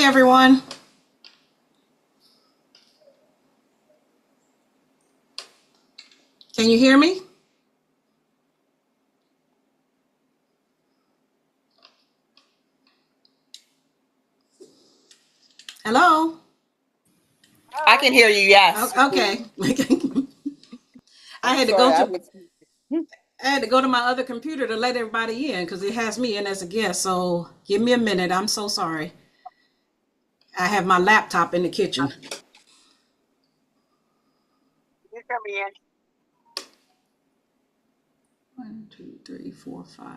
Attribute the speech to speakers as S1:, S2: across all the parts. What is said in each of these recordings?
S1: everyone. Can you hear me? Hello?
S2: I can hear you, yes.
S1: Okay. I
S2: I'm
S1: had to
S2: sorry,
S1: go
S2: I
S1: to
S2: was.
S1: I had to go to my other computer to let everybody in because it has me in as a guest. So give me a minute. I'm so sorry. I have my laptop in the kitchen.
S2: You come in.
S1: 1, 2, 3, 4, 5.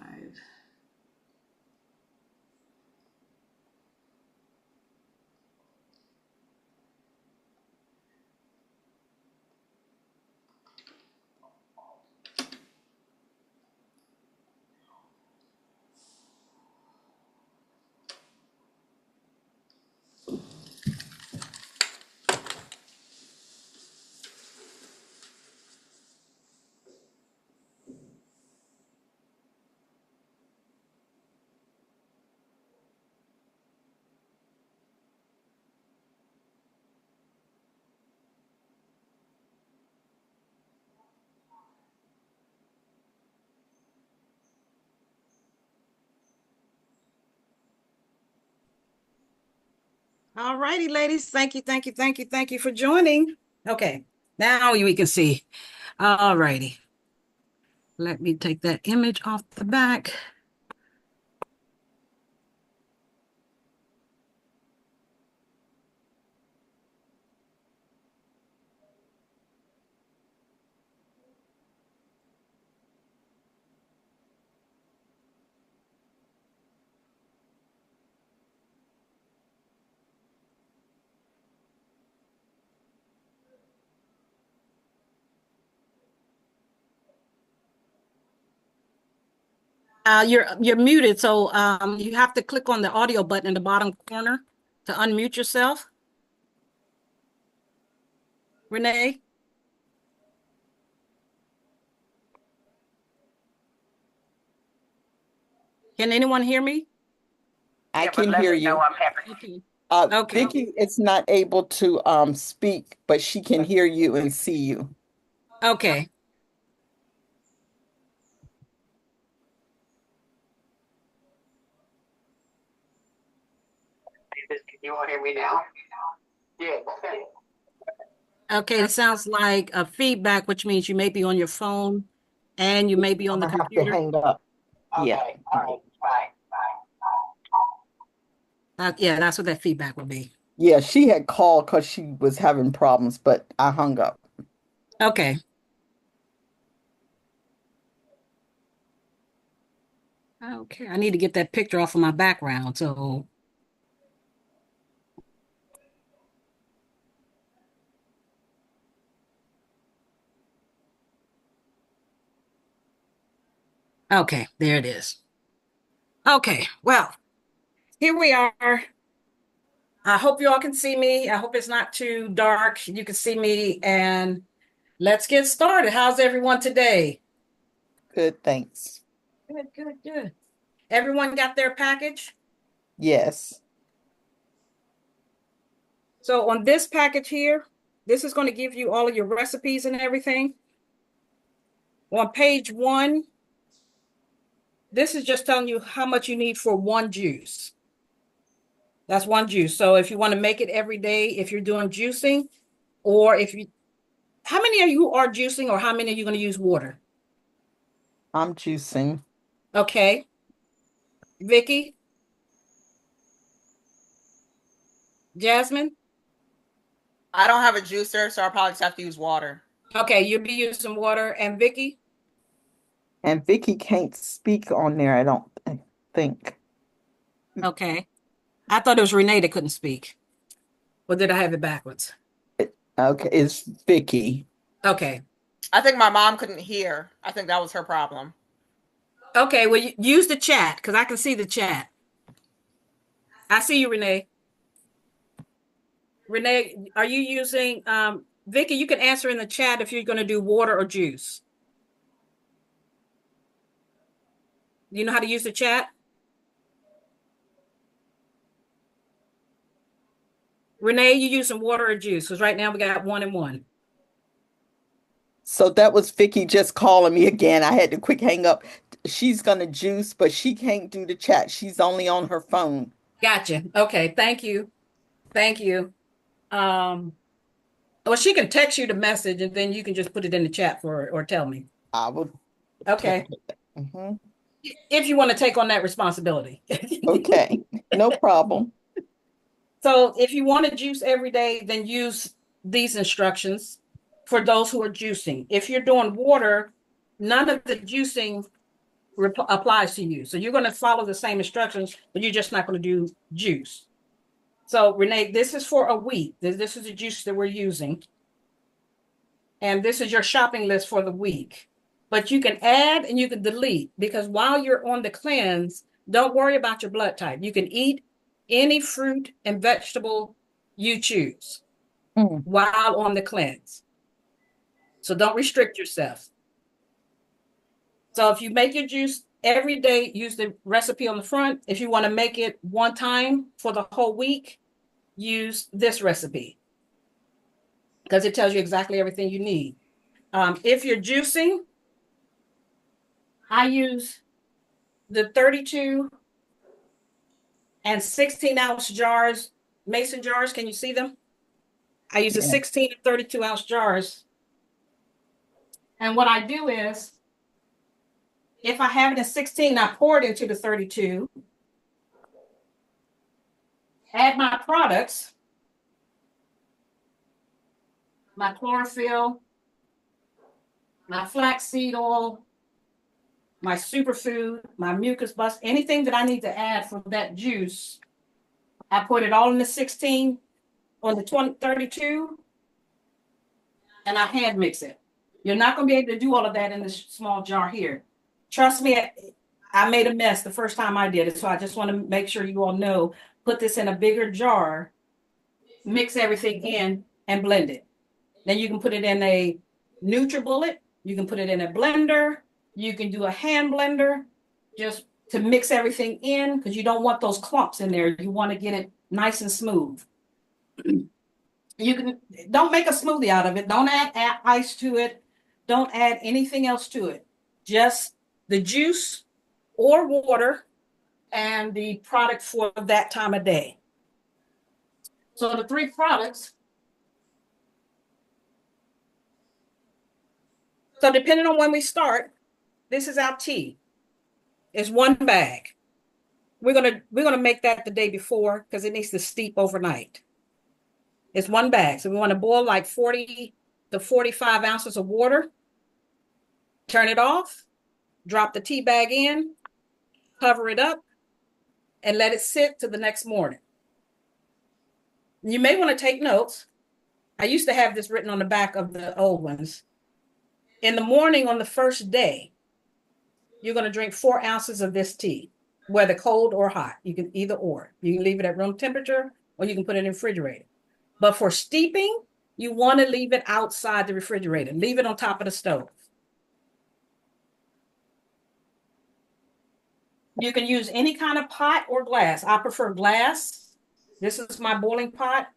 S1: All righty, ladies. Thank you for joining. Okay, now we can see. All righty. Let me take that image off the back. You're muted, so you have to click on the audio button in the bottom corner to unmute yourself. Renee? Can anyone hear me?
S2: I can hear you.
S1: I'm happy. Okay. Okay.
S2: Vicky is not able to speak, but she can hear you and see you.
S1: Okay.
S2: You want to hear me now? Yeah.
S1: Okay, it sounds like a feedback, which means you may be on your phone and you may be on
S2: I'm
S1: the
S2: gonna have to
S1: computer.
S2: hang up. Yeah.
S1: Okay. All right. Bye. Yeah, that's what that feedback would be.
S2: Yeah, she had called because she was having problems, but I hung up.
S1: Okay. Okay. I need to get that picture off of my background. So, okay, there it is. Okay. Well, here we are. I hope you all can see me. I hope it's not too dark. You can see me, and let's get started. How's everyone today?
S2: Good, thanks.
S1: Good. Everyone got their package?
S2: Yes.
S1: So on this package here, this is going to give you all of your recipes and everything. On page 1, this is just telling you how much you need for one juice. That's one juice. So if you want to make it every day, if you're doing juicing, or if you, how many of you are juicing, or how many are you going to use water?
S2: I'm juicing.
S1: Okay. Vicky, Jasmine.
S3: I don't have a juicer, so I'll probably just have to use water.
S1: Okay, you'll be using water. And Vicky?
S2: And Vicky can't speak on there, I don't think.
S1: Okay. I thought it was Renee that couldn't speak. Or did I have it backwards?
S2: Okay, it's Vicky.
S1: Okay.
S3: I think my mom couldn't hear. I think that was her problem.
S1: Okay, well, use the chat because I can see the chat. I see you, Renee. Renee, are you using Vicky, you can answer in the chat if you're going to do water or juice. You know how to use the chat? Renee, you using water or juice? Because right now we got 1 and 1.
S2: So that was Vicky just calling me again. I had to quick hang up. She's gonna juice, but she can't do the chat. She's only on her phone.
S1: Gotcha. Okay. Thank you. Thank you. Um, well, she can text you the message and then you can just put it in the chat for her or tell me.
S2: I will take
S1: Okay.
S2: it. Mhm.
S1: If you want to take on that responsibility.
S2: Okay, no problem.
S1: So if you want to juice every day, then use these instructions for those who are juicing. If you're doing water, none of the juicing applies to you. So you're going to follow the same instructions, but you're just not going to do juice. So Renee, this is for a week. This is the juice that we're using. And this is your shopping list for the week. But you can add and you can delete because while you're on the cleanse, don't worry about your blood type. You can eat any fruit and vegetable you choose
S2: Mm.
S1: while on the cleanse. So don't restrict yourself. So if you make your juice every day, use the recipe on the front. If you want to make it one time for the whole week, use this recipe because it tells you exactly everything you need. If you're juicing, I use the 32 and 16-ounce jars, mason jars. Can you see them? I use the
S2: Yeah.
S1: 16 and 32-ounce jars. And what I do is, if I have it in 16, I pour it into the 32, add my products, my chlorophyll, my flaxseed oil, my superfood, my mucus bust, anything that I need to add for that juice. I put it all in the 16 on the 32, and I hand mix it. You're not going to be able to do all of that in this small jar here. Trust me, I made a mess the first time I did it, so I just want to make sure you all know, put this in a bigger jar, mix everything in, and blend it. Then you can put it in a NutriBullet, you can put it in a blender, you can do a hand blender, just to mix everything in, because you don't want those clumps in there. You want to get it nice and smooth. You can, don't make a smoothie out of it. Don't add ice to it. Don't add anything else to it. Just the juice or water and the product for that time of day. So the 3 products. So depending on when we start, this is our tea. It's 1 bag. We're gonna make that the day before because it needs to steep overnight. It's 1 bag. So we want to boil like 40 to 45 ounces of water. Turn it off, drop the tea bag in, cover it up, and let it sit to the next morning. You may want to take notes. I used to have this written on the back of the old ones. In the morning on the first day, you're going to drink 4 ounces of this tea, whether cold or hot. You can either or. You can leave it at room temperature or you can put it in the refrigerator. But for steeping, you want to leave it outside the refrigerator. Leave it on top of the stove. You can use any kind of pot or glass. I prefer glass. This is my boiling pot.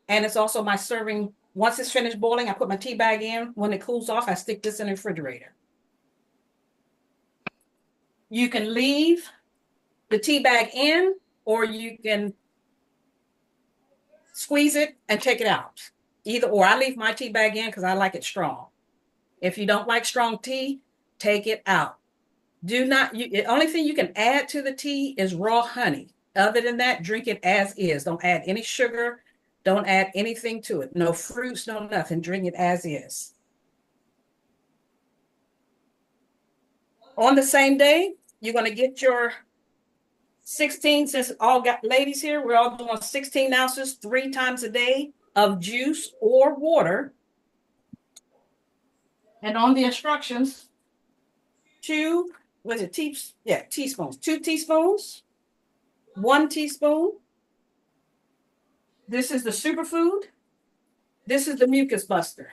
S1: And it's also my serving. Once it's finished boiling, I put my tea bag in. When it cools off, I stick this in the refrigerator. You can leave the tea bag in, or you can squeeze it and take it out. Either or. I leave my tea bag in because I like it strong. If you don't like strong tea, take it out. Do not, the only thing you can add to the tea is raw honey. Other than that, drink it as is. Don't add any sugar. Don't add anything to it. No fruits, no nothing. Drink it as is. On the same day, you're going to get your 16, since all got ladies here, we're all doing 16 ounces 3 times a day of juice or water. And on the instructions, 2, was it teaspoons? 2 teaspoons, 1 teaspoon. This is the superfood. This is the mucus buster.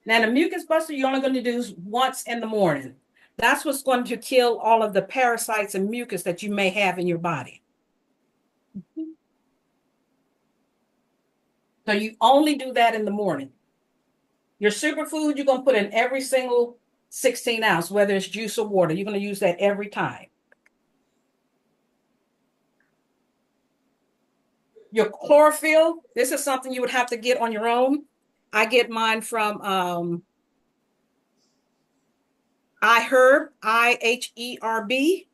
S1: Now, the mucus buster, you're only going to do once in the morning. That's what's going to kill all of the parasites and mucus that you may have in your body. So you only do that in the morning. Your superfood, you're going to put in every single 16 ounce, whether it's juice or water. You're going to use that every time. Your chlorophyll, this is something you would have to get on your own. I get mine from iHerb, IHERB,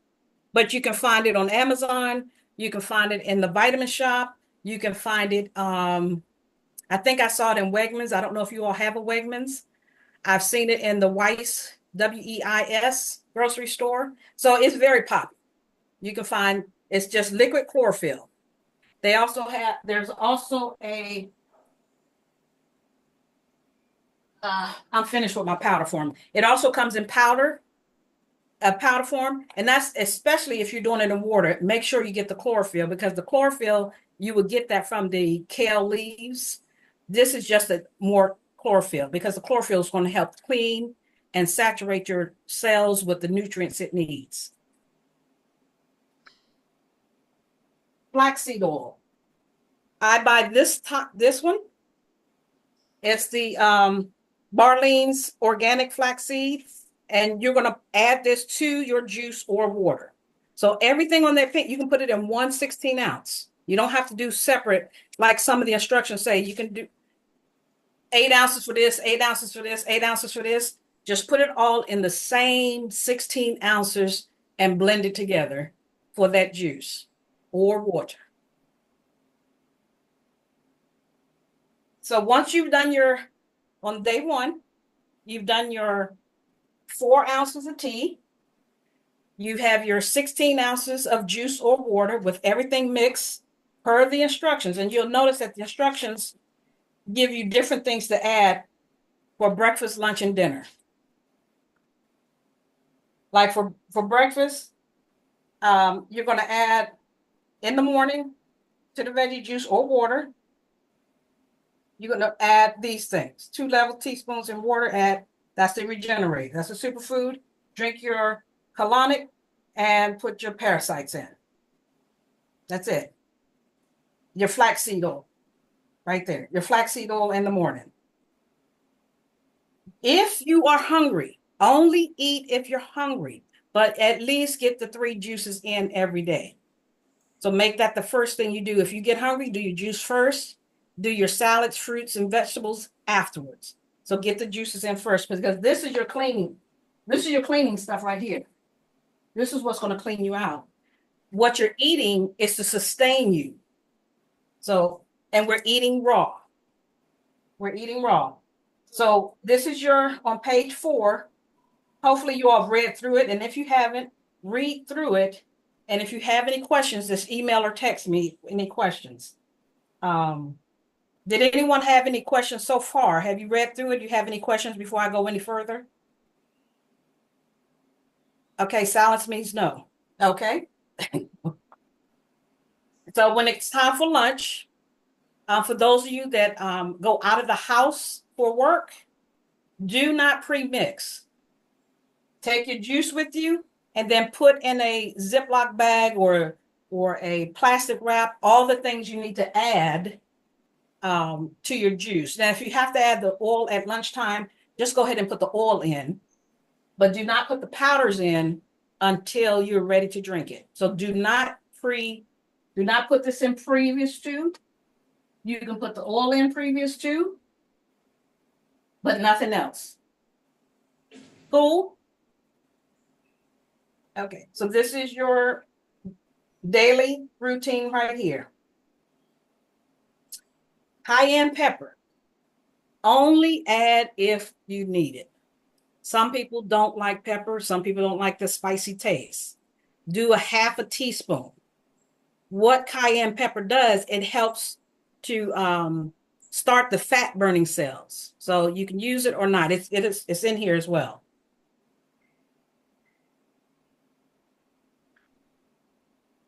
S1: but you can find it on Amazon. You can find it in the vitamin shop. You can find it, I think I saw it in Wegmans. I don't know if you all have a Wegmans. I've seen it in the Weiss, WEIS grocery store. So it's very popular. You can find, it's just liquid chlorophyll. They also have, there's also I'm finished with my powder form. It also comes in powder, a powder form, and that's especially if you're doing it in water. Make sure you get the chlorophyll, because the chlorophyll, you would get that from the kale leaves. This is just a more chlorophyll, because the chlorophyll is going to help clean and saturate your cells with the nutrients it needs. Flaxseed oil. I buy this one. It's the Barlean's organic flaxseed, and you're going to add this to your juice or water. So everything on that pink, you can put it in 1/16 ounce. You don't have to do separate, like some of the instructions say. You can do 8 ounces for this, 8 ounces for this, 8 ounces for this. Just put it all in the same 16 ounces and blend it together for that juice or water. So once you've done on day one, you've done your 4 ounces of tea. You have your 16 ounces of juice or water with everything mixed per the instructions. And you'll notice that the instructions give you different things to add for breakfast, lunch, and dinner. Like for breakfast, you're going to add in the morning to the veggie juice or water. You're going to add these things: 2 level teaspoons in water. That's the regenerate. That's a superfood. Drink your colonic and put your parasites in. That's it. Your flaxseed oil, right there. Your flaxseed oil in the morning. If you are hungry, only eat if you're hungry, but at least get the 3 juices in every day. So make that the first thing you do. If you get hungry, do your juice first. Do your salads, fruits, and vegetables afterwards. So get the juices in first, because this is your cleaning. This is your cleaning stuff right here. This is what's going to clean you out. What you're eating is to sustain you. So, and we're eating raw. We're eating raw. So this is on page 4. Hopefully you all have read through it. And if you haven't, read through it. And if you have any questions, just email or text me any questions. Did anyone have any questions so far? Have you read through it? Do you have any questions before I go any further? Okay, silence means no. Okay. So when it's time for lunch, for those of you that go out of the house for work, do not pre-mix. Take your juice with you and then put in a Ziploc bag or a plastic wrap all the things you need to add to your juice. Now, if you have to add the oil at lunchtime, just go ahead and put the oil in, but do not put the powders in until you're ready to drink it. So do not put this in previous to. You can put the oil in previous to, but nothing else. Cool? Okay, so this is your daily routine right here. Cayenne pepper. Only add if you need it. Some people don't like pepper. Some people don't like the spicy taste. Do a half a teaspoon. What cayenne pepper does, it helps to start the fat burning cells. So you can use it or not. It's in here as well.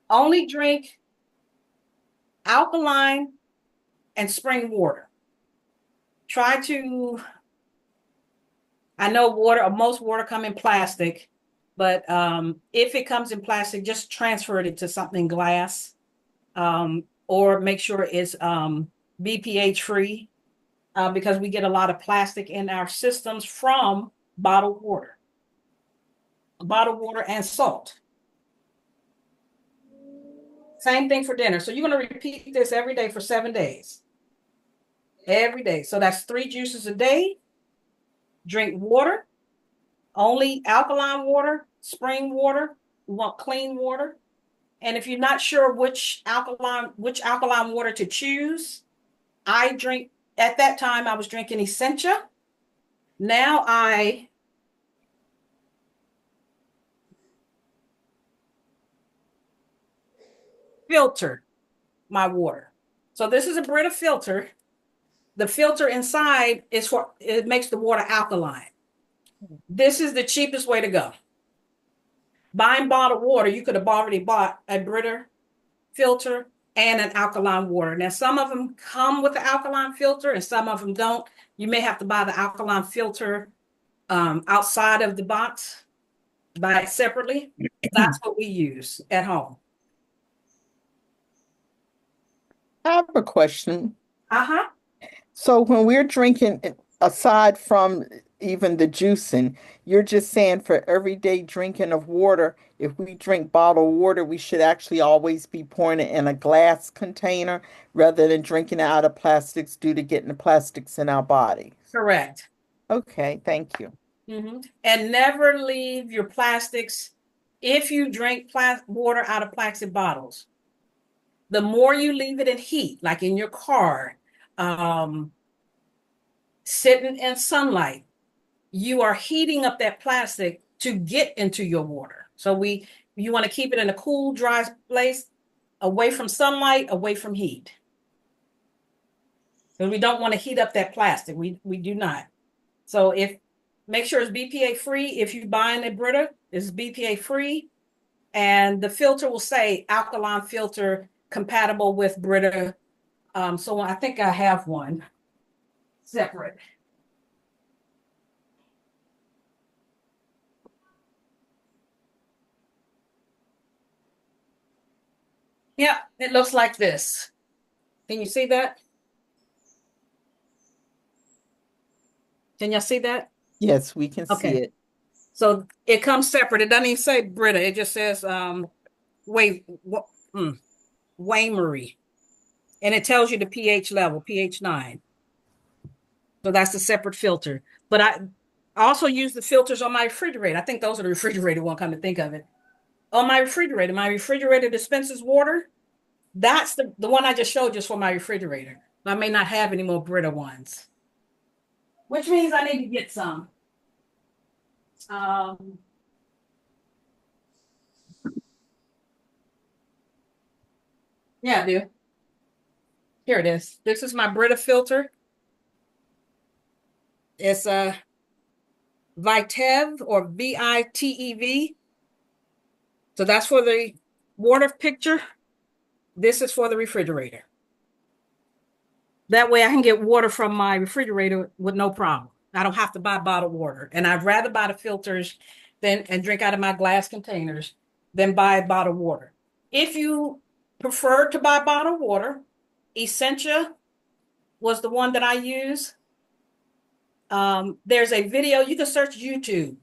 S1: Only drink alkaline and spring water. I know most water come in plastic, but if it comes in plastic, just transfer it to something glass, or make sure it's BPH free, because we get a lot of plastic in our systems from bottled water and salt. Same thing for dinner. So you're going to repeat this every day for 7 days. Every day. So that's 3 juices a day. Drink water, only alkaline water, spring water. We want clean water. And if you're not sure which alkaline water to choose, at that time I was drinking Essentia. Now I filter my water. So this is a Brita filter. The filter inside it makes the water alkaline. This is the cheapest way to go. Buying bottled water, you could have already bought a Brita filter and an alkaline water. Now, some of them come with the alkaline filter and some of them don't. You may have to buy the alkaline filter outside of the box, buy it separately. That's what we use at home.
S2: I have a question.
S1: Uh-huh.
S2: So when we're drinking, aside from even the juicing, you're just saying for everyday drinking of water, if we drink bottled water, we should actually always be pouring it in a glass container rather than drinking it out of plastics due to getting the plastics in our bodies.
S1: Correct.
S2: Okay, thank you.
S1: And never leave your plastics if you drink water out of plastic bottles. The more you leave it in heat, like in your car, sitting in sunlight, you are heating up that plastic to get into your water. So you want to keep it in a cool, dry place, away from sunlight, away from heat. Because we don't want to heat up that plastic. We do not. So make sure it's BPA free. If you buy a Brita, it's BPA free. And the filter will say alkaline filter compatible with Brita. So I think I have one separate. Yeah, it looks like this. Can you see that? Can y'all see that?
S2: Yes, we can see it.
S1: So it comes separate. It doesn't even say Brita. It just says Wamery. And it tells you the pH level, pH 9. So that's the separate filter. But I also use the filters on my refrigerator. I think those are the refrigerator one, come to think of it. On my refrigerator dispenses water. That's the one I just showed just for my refrigerator. I may not have any more Brita ones, which means I need to get some. Yeah, I do. Here it is. This is my Brita filter. It's a Vitev or VITEV. So that's for the water picture. This is for the refrigerator. That way I can get water from my refrigerator with no problem. I don't have to buy bottled water. And I'd rather buy the filters and drink out of my glass containers than buy bottled water. If you prefer to buy bottled water, Essentia was the one that I use. There's a video, you can search YouTube,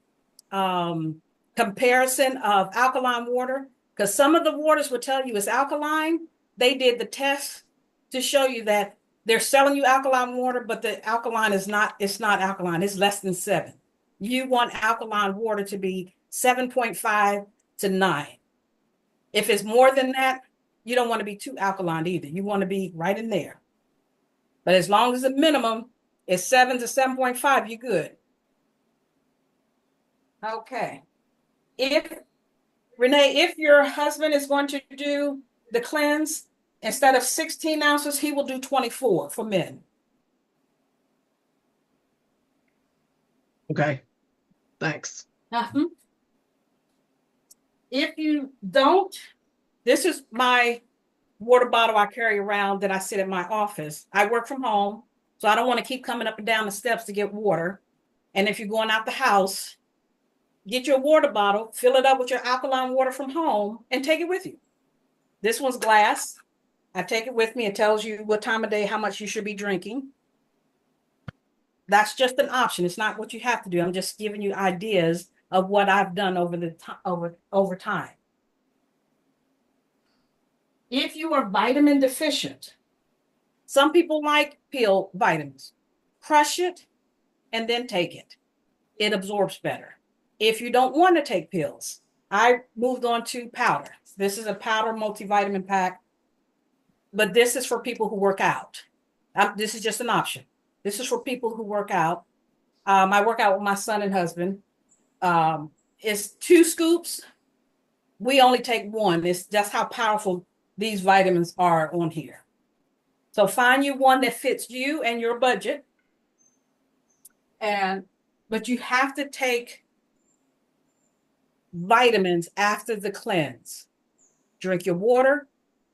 S1: comparison of alkaline water, because some of the waters will tell you it's alkaline. They did the test to show you that they're selling you alkaline water, but the alkaline it's not alkaline, it's less than 7. You want alkaline water to be 7.5 to 9. If it's more than that, you don't want to be too alkaline either. You want to be right in there. But as long as the minimum is 7 to 7.5, you're good. Okay. If your husband is going to do the cleanse, instead of 16 ounces, he will do 24 for men.
S4: Okay. Thanks.
S1: If you don't, this is my water bottle I carry around that I sit at my office. I work from home, so I don't want to keep coming up and down the steps to get water. And if you're going out the house, get your water bottle, fill it up with your alkaline water from home, and take it with you. This one's glass. I take it with me. It tells you what time of day, how much you should be drinking. That's just an option. It's not what you have to do. I'm just giving you ideas of what I've done over time. If you are vitamin deficient, some people like pill vitamins. Crush it and then take it. It absorbs better. If you don't want to take pills, I moved on to powder. This is a powder multivitamin pack, but this is for people who work out. This is just an option. This is for people who work out. I work out with my son and husband. It's 2 scoops. We only take 1. It's just how powerful these vitamins are on here. So find you one that fits you and your budget. But you have to take vitamins after the cleanse. Drink your water.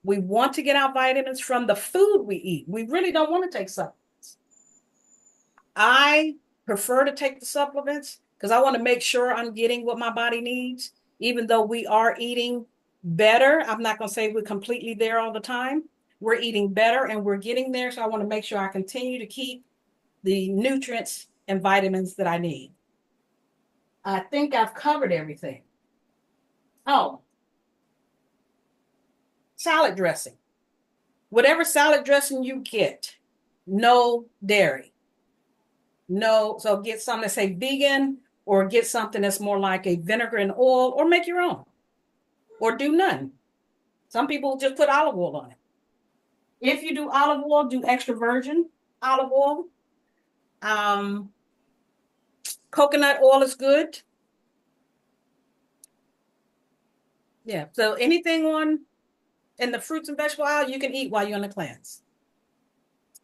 S1: We want to get our vitamins from the food we eat. We really don't want to take supplements. I prefer to take the supplements because I want to make sure I'm getting what my body needs. Even though we are eating better, I'm not going to say we're completely there all the time. We're eating better and we're getting there. So I want to make sure I continue to keep the nutrients and vitamins that I need. I think I've covered everything. Oh, salad dressing. Whatever salad dressing you get, no dairy. No, so get something that say vegan or get something that's more like a vinegar and oil or make your own or do none. Some people just put olive oil on it. If you do olive oil, do extra virgin olive oil. Coconut oil is good. Yeah, so anything in the fruits and vegetable aisle, you can eat while you're on the cleanse.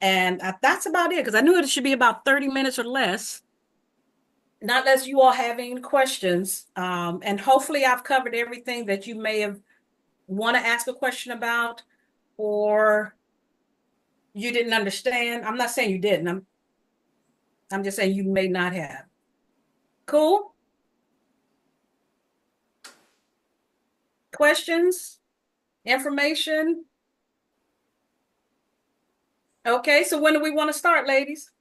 S1: And that's about it, because I knew it should be about 30 minutes or less. Not unless you all have any questions. And hopefully I've covered everything that you may have want to ask a question about, or you didn't understand. I'm not saying you didn't. I'm just saying you may not have. Cool? Questions? Information? Okay, so when do we want to start, ladies?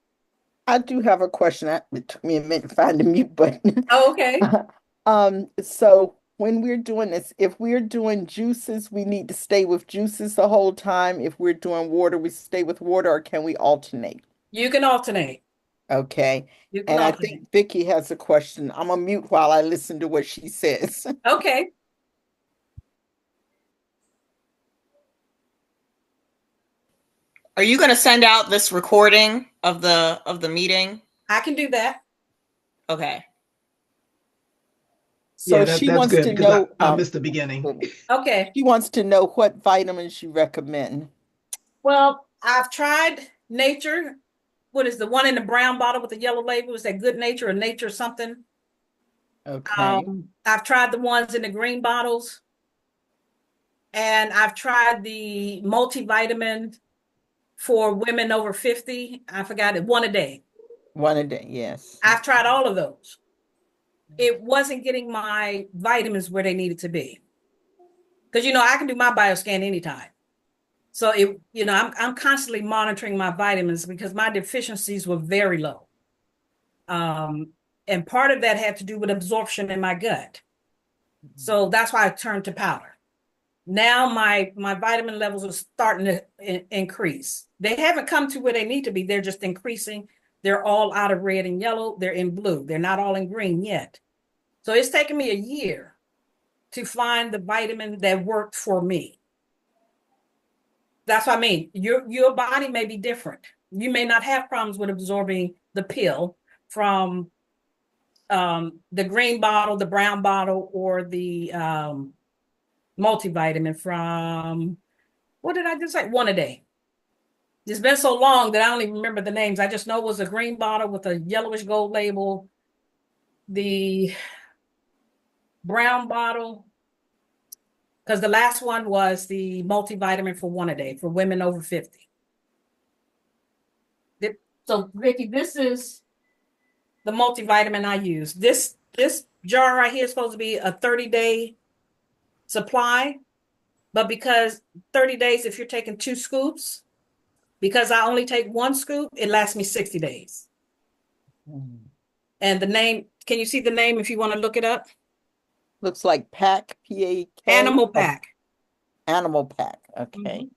S2: I do have a question. It took me a minute to find the mute button.
S1: Oh, okay.
S2: So when we're doing this, if we're doing juices, we need to stay with juices the whole time. If we're doing water, we stay with water, or can we alternate?
S1: You can alternate.
S2: Okay.
S1: You can
S2: And I
S1: alternate.
S2: think Vicky has a question. I'm gonna mute while I listen to what she says.
S1: Okay.
S3: Are you going to send out this recording of the meeting?
S1: I can do that.
S3: Okay.
S2: So
S4: Yeah,
S2: she
S4: that's
S2: wants
S4: good
S2: to
S4: because
S2: know,
S4: I missed the beginning.
S1: Okay.
S2: she wants to know what vitamins you recommend.
S1: Well, I've tried Nature. What is the one in the brown bottle with the yellow label? Is that Good Nature or Nature something?
S2: Okay.
S1: I've tried the ones in the green bottles, and I've tried the multivitamin for women over 50. I forgot it, one a day.
S2: One a day, yes.
S1: I've tried all of those. It wasn't getting my vitamins where they needed to be. Because I can do my bioscan anytime. So I'm constantly monitoring my vitamins because my deficiencies were very low. And part of that had to do with absorption in my gut. So that's why I turned to powder. Now my vitamin levels are starting to increase. They haven't come to where they need to be. They're just increasing. They're all out of red and yellow. They're in blue. They're not all in green yet. So it's taken me a year to find the vitamin that worked for me. That's what I mean. Your body may be different. You may not have problems with absorbing the pill from the green bottle, the brown bottle, or the multivitamin from, what did I just say? One a day. It's been so long that I don't even remember the names. I just know it was a green bottle with a yellowish gold label. The brown bottle, because the last one was the multivitamin for one a day for women over 50. So, Vicki, this is the multivitamin I use. This jar right here is supposed to be a 30-day supply. But because 30 days, if you're taking 2 scoops, because I only take 1 scoop, it lasts me 60 days.
S2: Mm.
S1: And the name, can you see the name if you want to look it up?
S2: Looks like pack, P-A-K,
S1: Animal Pack.
S2: animal pack. Okay.
S1: Mhm.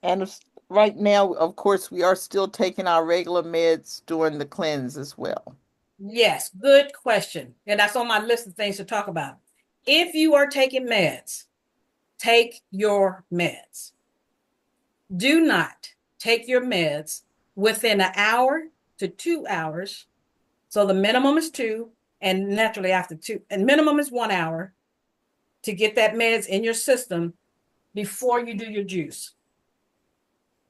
S2: And right now, of course, we are still taking our regular meds during the cleanse as well.
S1: Yes, good question. And that's on my list of things to talk about. If you are taking meds, take your meds. Do not take your meds within an hour to 2 hours. So the minimum is two, and naturally after two, and minimum is 1 hour to get that meds in your system before you do your juice.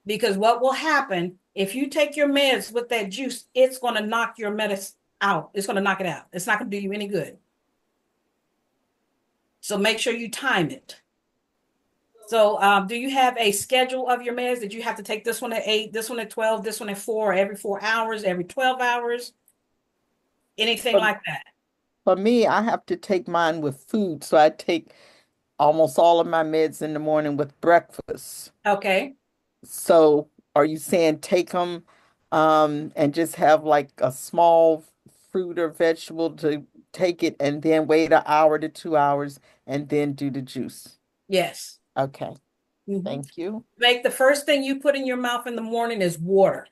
S1: Because what will happen if you take your meds with that juice, it's going to knock your medicine out. It's going to knock it out. It's not going to do you any good. So make sure you time it. So do you have a schedule of your meds? Did you have to take this one at 8, this one at 12, this one at 4, every 4 hours, every 12 hours, anything
S2: For,
S1: like that?
S2: for me, I have to take mine with food. So I take almost all of my meds in the morning with breakfast.
S1: Okay.
S2: So are you saying take them and just have like a small fruit or vegetable to take it and then wait an hour to 2 hours and then do the juice?
S1: Yes.
S2: Okay,
S1: Mhm.
S2: thank you.
S1: Make the first thing you put in your mouth in the morning is water.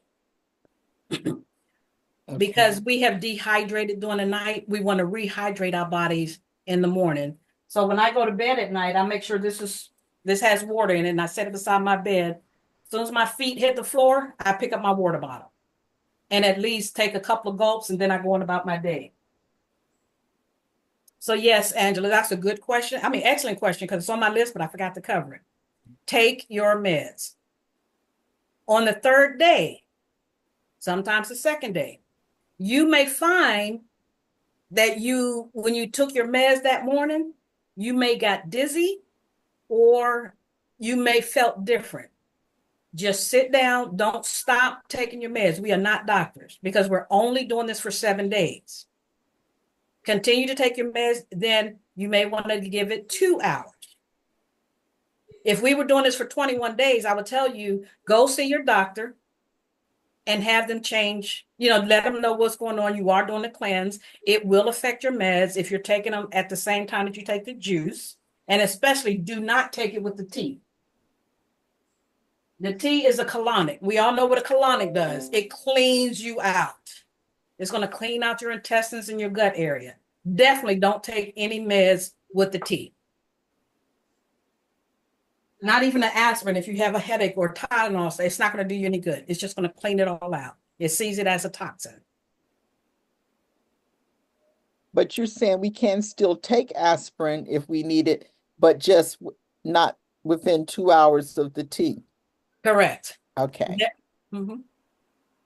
S1: Because
S2: Okay.
S1: we have dehydrated during the night, we want to rehydrate our bodies in the morning. So when I go to bed at night, I make sure this has water in it, and I set it beside my bed. As soon as my feet hit the floor, I pick up my water bottle and at least take a couple of gulps, and then I go on about my day. So yes, Angela, that's a good question. I mean, excellent question because it's on my list, but I forgot to cover it. Take your meds. On the third day, sometimes the second day, you may find that when you took your meds that morning, you may got dizzy or you may felt different. Just sit down. Don't stop taking your meds. We are not doctors because we're only doing this for 7 days. Continue to take your meds. Then you may want to give it 2 hours. If we were doing this for 21 days, I would tell you, go see your doctor and have them change, let them know what's going on. You are doing the cleanse. It will affect your meds if you're taking them at the same time that you take the juice. And especially do not take it with the tea. The tea is a colonic. We all know what a colonic does. It cleans you out. It's going to clean out your intestines and your gut area. Definitely don't take any meds with the tea. Not even an aspirin if you have a headache or Tylenol. It's not going to do you any good. It's just going to clean it all out. It sees it as a toxin.
S2: But you're saying we can still take aspirin if we need it, but just not within 2 hours of the tea.
S1: Correct.
S2: Okay.
S1: Yeah. Mhm.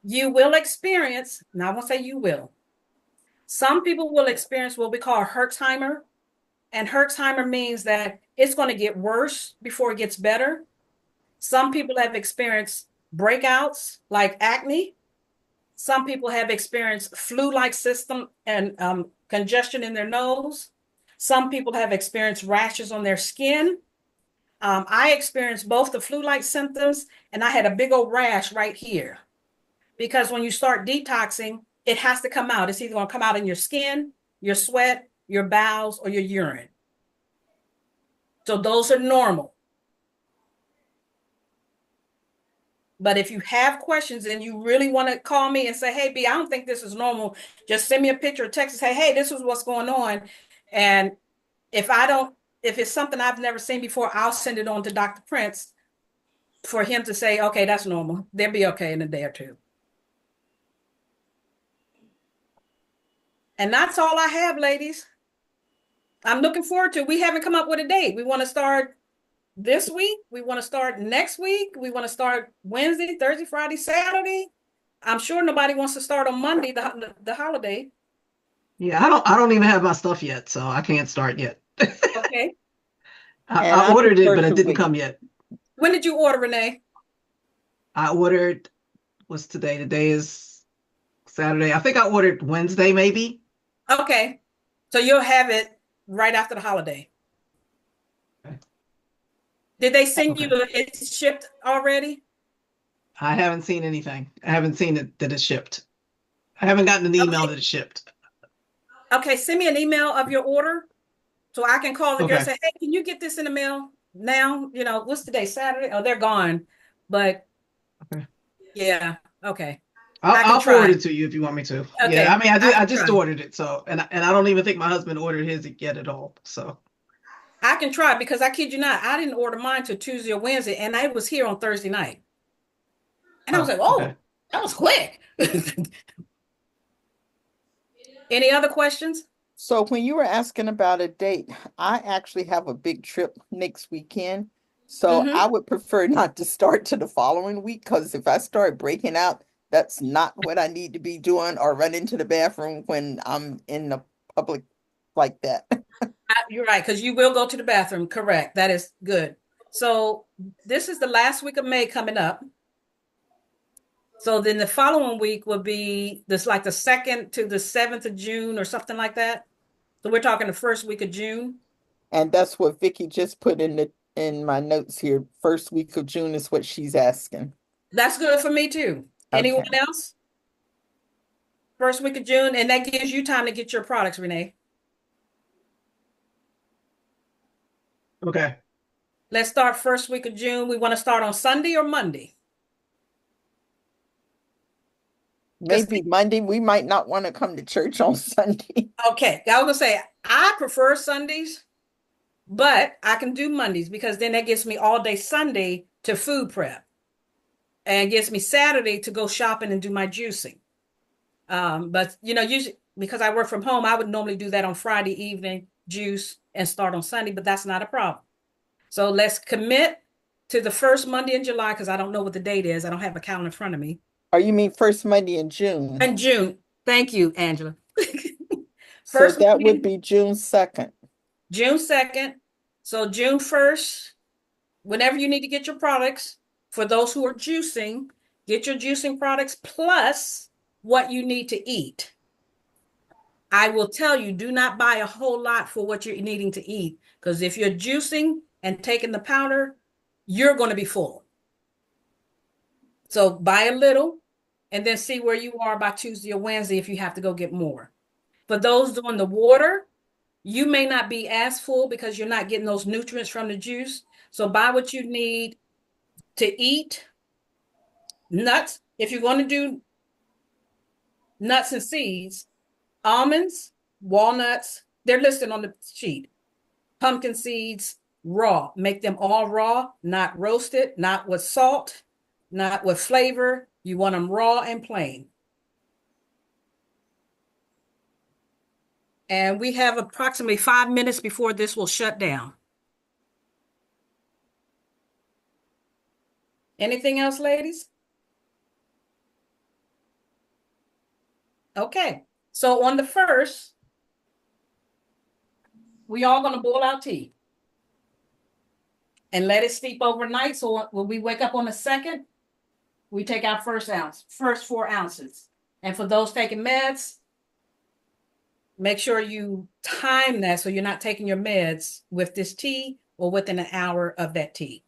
S1: You will experience, now I won't say you will. Some people will experience what we call Herxheimer. And Herxheimer means that it's going to get worse before it gets better. Some people have experienced breakouts like acne. Some people have experienced flu-like system and congestion in their nose. Some people have experienced rashes on their skin. I experienced both the flu-like symptoms and I had a big old rash right here. Because when you start detoxing, it has to come out. It's either going to come out in your skin, your sweat, your bowels, or your urine. So those are normal. But if you have questions and you really want to call me and say, hey, B, I don't think this is normal, just send me a picture or text and say, hey, this is what's going on. And if I don't, if it's something I've never seen before, I'll send it on to Dr. Prince for him to say, okay, that's normal. They'll be okay in a day or two. And that's all I have, ladies. I'm looking forward to. We haven't come up with a date. We want to start this week. We want to start next week. We want to start Wednesday, Thursday, Friday, Saturday. I'm sure nobody wants to start on Monday, the holiday.
S4: Yeah, I don't even have my stuff yet, so I can't start yet.
S1: Okay.
S2: And
S4: I
S2: I
S4: ordered it,
S2: prefer
S4: but it
S2: to
S4: didn't
S2: wait.
S4: come yet.
S1: When did you order, Renee?
S4: I ordered, what's today? Today is Saturday. I think I ordered Wednesday, maybe.
S1: Okay. So you'll have it right after the holiday. Did they send you
S4: Okay.
S1: it's shipped already?
S4: I haven't seen anything. I haven't seen it that it's shipped. I haven't gotten an email
S1: Okay.
S4: that it's shipped.
S1: Okay, send me an email of your order so I can call the girl and
S4: Okay.
S1: say, hey, can you get this in the mail now? What's today? Saturday? Oh, they're gone. But
S4: Okay.
S1: yeah, okay.
S4: I'll
S1: I can
S4: I'll forward
S1: try.
S4: it to you if you want me to. Yeah, I
S1: Okay,
S4: mean,
S1: I
S4: I
S1: can
S4: just
S1: try.
S4: ordered it, so and I don't even think my husband ordered his yet at all. So
S1: I can try because I kid you not, I didn't order mine till Tuesday or Wednesday, and I was here on Thursday night. And I was
S4: oh,
S1: like,
S4: okay.
S1: oh, that was quick. Any other questions?
S2: So when you were asking about a date, I actually have a big trip next weekend. So
S1: Mm-hmm.
S2: I would prefer not to start to the following week because if I start breaking out, that's not what I need to be doing or run into the bathroom when I'm in the public like that.
S1: You're right, because you will go to the bathroom. Correct. That is good. So this is the last week of May coming up. So then the following week will be this like the 2nd to the 7th of June or something like that. So we're talking the first week of June.
S2: And that's what Vicky just put in my notes here. First week of June is what she's asking.
S1: That's good for me too. Anyone
S2: Okay.
S1: else? First week of June, and that gives you time to get your products, Renee.
S4: Okay.
S1: Let's start first week of June. We want to start on Sunday or Monday? Because
S2: Maybe Monday. We might not want to come to church on Sunday.
S1: okay, I was gonna say I prefer Sundays, but I can do Mondays because then that gives me all day Sunday to food prep and gives me Saturday to go shopping and do my juicing. But usually because I work from home, I would normally do that on Friday evening, juice, and start on Sunday, but that's not a problem. So let's commit to the first Monday in July because I don't know what the date is. I don't have a calendar in front of me.
S2: Or you mean first Monday in June?
S1: And June. Thank you, Angela.
S2: So
S1: First
S2: that would
S1: Monday,
S2: be June 2nd.
S1: June 2nd. So June 1st, whenever you need to get your products, for those who are juicing, get your juicing products plus what you need to eat. I will tell you, do not buy a whole lot for what you're needing to eat. Because if you're juicing and taking the powder, you're going to be full. So buy a little and then see where you are by Tuesday or Wednesday if you have to go get more. For those doing the water, you may not be as full because you're not getting those nutrients from the juice. So buy what you need to eat. Nuts, if you're going to do nuts and seeds, almonds, walnuts, they're listed on the sheet. Pumpkin seeds, raw. Make them all raw, not roasted, not with salt, not with flavor. You want them raw and plain. And we have approximately 5 minutes before this will shut down. Anything else, ladies? Okay. So on the first, we all going to boil our tea and let it steep overnight. So when we wake up on the second, we take our first 4 ounces. And for those taking meds, make sure you time that so you're not taking your meds with this tea or within an hour of that tea.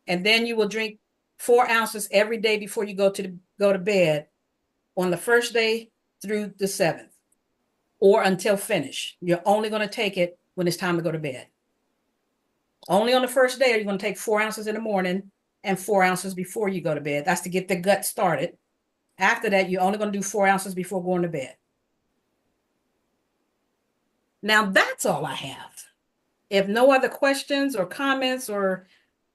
S1: And then you will drink 4 ounces every day before you go to bed on the first day through the seventh or until finish. You're only going to take it when it's time to go to bed. Only on the first day are you going to take 4 ounces in the morning and 4 ounces before you go to bed. That's to get the gut started. After that, you're only going to do 4 ounces before going to bed. Now that's all I have. If no other questions or comments or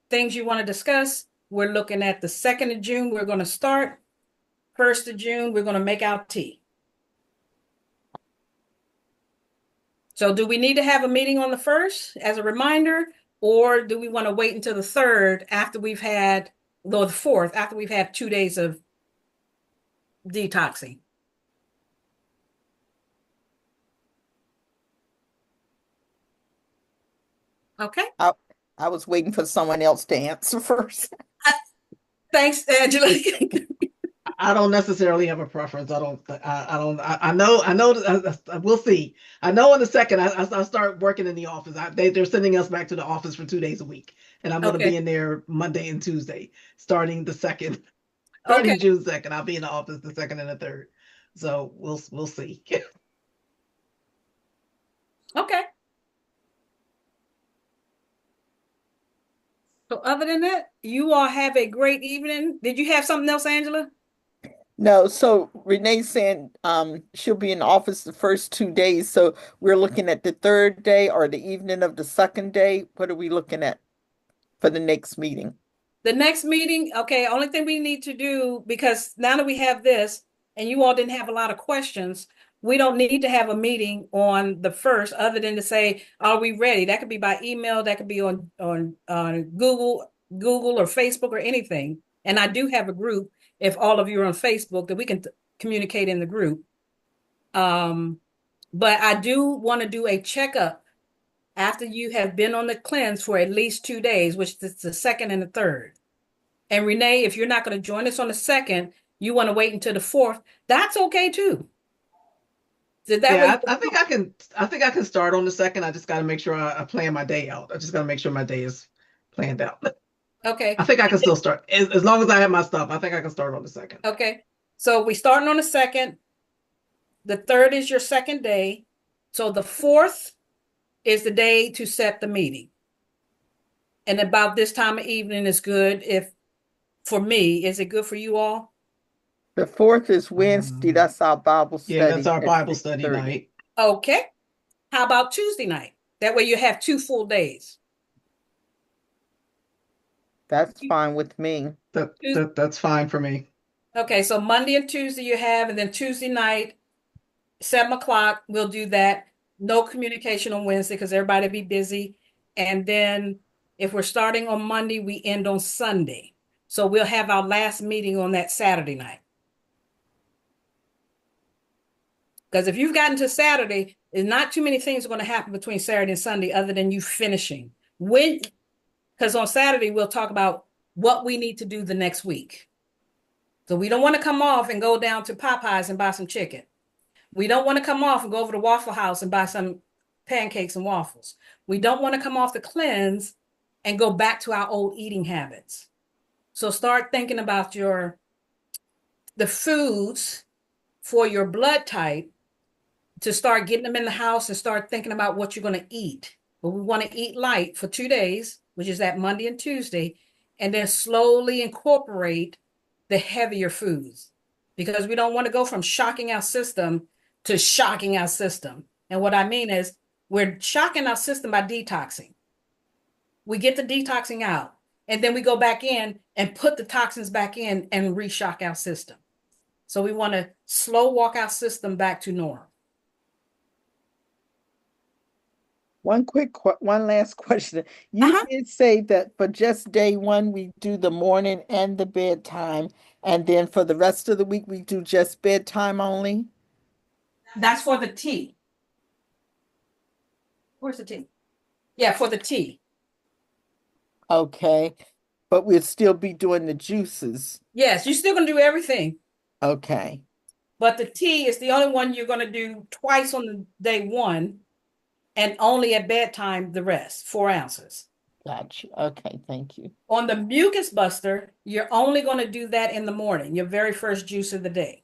S1: things you want to discuss, we're looking at the 2nd of June. We're going to start. 1st of June, we're going to make our tea. So do we need to have a meeting on the 1st as a reminder, or do we want to wait until the 3rd after we've had, or the 4th, after we've had 2 days of detoxing? Okay.
S2: I was waiting for someone else to answer first.
S1: Thanks, Angela.
S4: I don't necessarily have a preference. I know. We'll see. I know in a second. I start working in the office. They're sending us back to the office for 2 days a week, and I'm going to be
S1: Okay.
S4: in there Monday and Tuesday, starting the second,
S1: Okay.
S4: starting June 2nd. I'll be in the office the second and the third. So we'll see.
S1: Okay. So other than that, you all have a great evening. Did you have something else, Angela?
S2: No, so Renee's saying she'll be in the office the first 2 days. So we're looking at the third day or the evening of the second day. What are we looking at for the next meeting?
S1: The next meeting, okay, only thing we need to do, because now that we have this and you all didn't have a lot of questions, we don't need to have a meeting on the first other than to say, are we ready? That could be by email, that could be on Google or Facebook or anything. And I do have a group, if all of you are on Facebook, that we can communicate in the group. But I do want to do a checkup after you have been on the cleanse for at least 2 days, which is the second and the third. And Renee, if you're not going to join us on the second, you want to wait until the fourth, that's okay too. So that way,
S4: Yeah, I think I can. I think I can start on the second. I just got to make sure I plan my day out. I just got to make sure my day is planned out.
S1: okay,
S4: I think I can still start as long as I have my stuff. I think I can start on the second.
S1: okay. So we starting on the second. The third is your second day. So the fourth is the day to set the meeting. And about this time of evening is good if for me. Is it good for you all?
S2: The fourth is Wednesday. That's our Bible
S4: Yeah, that's
S2: study
S4: our
S2: at
S4: Bible study
S2: 6:30.
S4: night.
S1: Okay. How about Tuesday night? That way you have 2 full days.
S2: That's fine with me.
S4: That's fine for me.
S1: Okay, so Monday and Tuesday you have, and then Tuesday night, 7 o'clock, we'll do that. No communication on Wednesday because everybody will be busy. And then if we're starting on Monday, we end on Sunday. So we'll have our last meeting on that Saturday night. Because if you've gotten to Saturday, there's not too many things are going to happen between Saturday and Sunday other than you finishing. Because on Saturday, we'll talk about what we need to do the next week. So we don't want to come off and go down to Popeyes and buy some chicken. We don't want to come off and go over to Waffle House and buy some pancakes and waffles. We don't want to come off the cleanse and go back to our old eating habits. So start thinking about the foods for your blood type to start getting them in the house and start thinking about what you're going to eat. But we want to eat light for 2 days, which is that Monday and Tuesday, and then slowly incorporate the heavier foods because we don't want to go from shocking our system to shocking our system. And what I mean is we're shocking our system by detoxing. We get the detoxing out, and then we go back in and put the toxins back in and reshock our system. So we want to slow walk our system back to normal.
S2: One last question. You did say that for just day one, we do the morning and the bedtime, and then for the rest of the week, we do just bedtime only?
S1: That's for the tea. Where's the tea? Yeah, for the tea.
S2: Okay. But we'll still be doing the juices.
S1: Yes, you're still going to do everything.
S2: Okay.
S1: But the tea is the only one you're going to do twice on the day one and only at bedtime the rest, 4 ounces.
S2: Gotcha. Okay, thank you.
S1: On the mucus buster, you're only going to do that in the morning, your very first juice of the day.